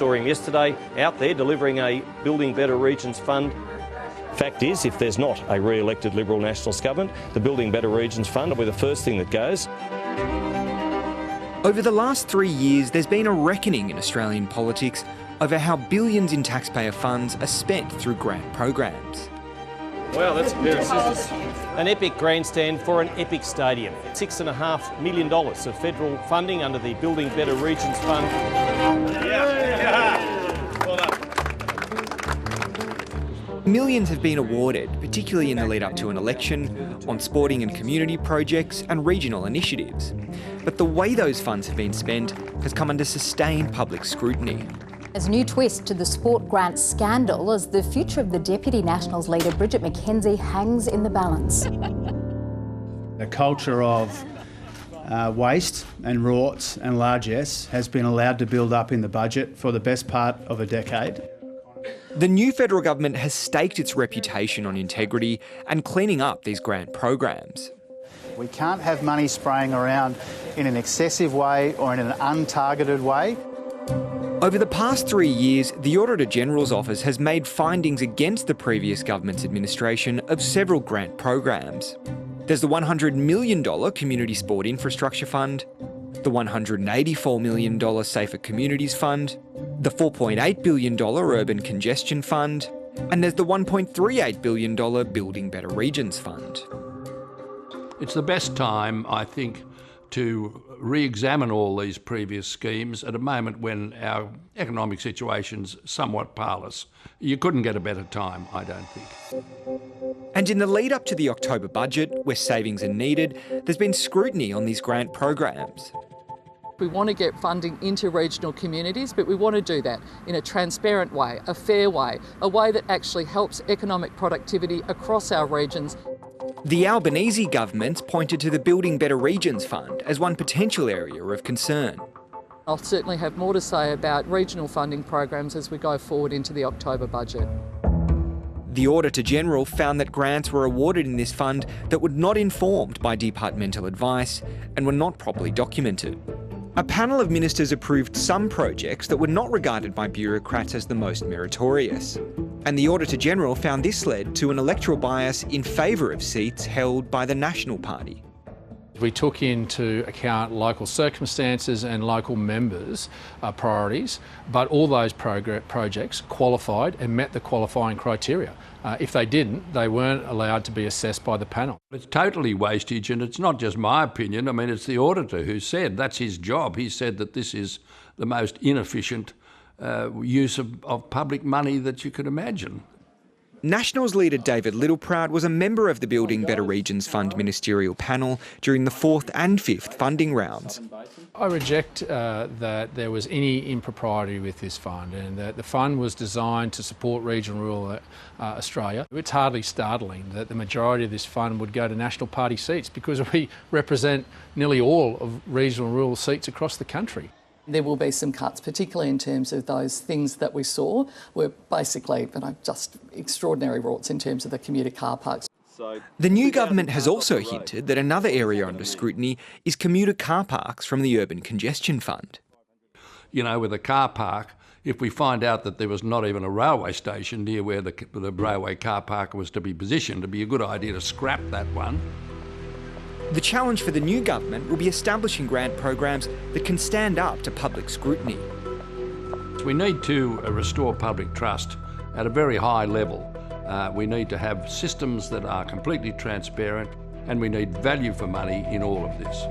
saw him yesterday out there delivering a Building Better Regions fund. Fact is, if there's not a re-elected Liberal Nationalist government, the Building Better Regions fund will be the first thing that goes. Over the last 3 years, there's been a reckoning in Australian politics over how billions in taxpayer funds are spent through grant programs. Wow, that's a pair of scissors. An epic grandstand for an epic stadium. $6.5 million of federal funding under the Building Better Regions Fund. Well done. Millions have been awarded, particularly in the lead up to an election, on sporting and community projects and regional initiatives. But the way those funds have been spent has come under sustained public scrutiny. There's a new twist to the sport grant scandal as the future of the Deputy Nationals leader Bridget McKenzie hangs in the balance. A culture of waste and rorts and largesse has been allowed to build up in the budget for the best part of a decade. The new federal government has staked its reputation on integrity and cleaning up these grant programs. We can't have money spraying around in an excessive way or in an untargeted way. Over the past 3 years, the Auditor-General's Office has made findings against the previous government's administration of several grant programs. There's the $100 million Community Sport Infrastructure Fund, the $184 million Safer Communities Fund, the $4.8 billion Urban Congestion Fund, and there's the $1.38 billion Building Better Regions Fund. It's the best time, I think, to re-examine all these previous schemes at a moment when our economic situation's somewhat parlous. You couldn't get a better time, I don't think. And in the lead up to the October budget, where savings are needed, there's been scrutiny on these grant programs. We want to get funding into regional communities, but we want to do that in a transparent way, a fair way, a way that actually helps economic productivity across our regions. The Albanese Government pointed to the Building Better Regions Fund as one potential area of concern. I'll certainly have more to say about regional funding programs as we go forward into the October budget. The Auditor-General found that grants were awarded in this fund that were not informed by departmental advice and were not properly documented. A panel of ministers approved some projects that were not regarded by bureaucrats as the most meritorious. And the Auditor-General found this led to an electoral bias in favour of seats held by the National Party. We took into account local circumstances and local members' priorities, but all those projects qualified and met the qualifying criteria. If they didn't, they weren't allowed to be assessed by the panel. It's totally wastage, and it's not just my opinion. I mean, it's the auditor who said that's his job. He said that this is the most inefficient use of public money that you could imagine. Nationals leader David Littleproud was a member of the Building Better Regions Fund ministerial panel during the 4th and 5th funding rounds. I reject that there was any impropriety with this fund, and that the fund was designed to support regional rural Australia. It's hardly startling that the majority of this fund would go to National Party seats because we represent nearly all of regional rural seats across the country. There will be some cuts, particularly in terms of those things that we saw were basically just extraordinary rorts in terms of the commuter car parks. The new government has also hinted that another area under scrutiny is commuter car parks from the Urban Congestion Fund. You know, with a car park, if we find out that there was not even a railway station near where the railway car park was to be positioned, it'd be a good idea to scrap that one. The challenge for the new government will be establishing grant programs that can stand up to public scrutiny. We need to restore public trust at a very high level. We need to have systems that are completely transparent, and we need value for money in all of this.